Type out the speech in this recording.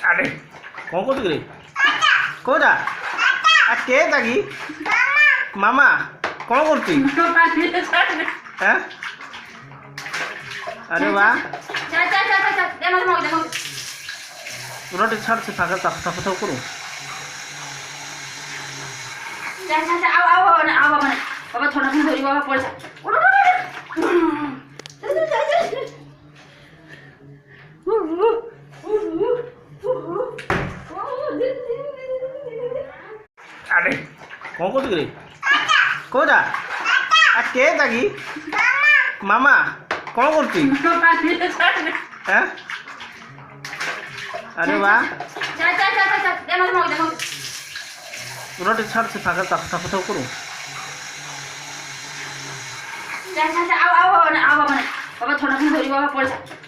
ଆରେ କ'ଣ କରୁଛୁ କିରେ କୋଉଟା କେ ତାକି ମାମା କ'ଣ କରୁଛି ଆରେ ବା रोटी छाड़ से फाका तप तप तो करो आओ बाबा थोड़ा सा धोरी बाबा पड़ जा अरे कौन को दिखे कोदा के ताकी मामा कौन करती हैं अरे वाह रोटी छाड़ से फाका तप तप तो करो आओ बाबा थोड़ा सा धोरी बाबा पड़ जा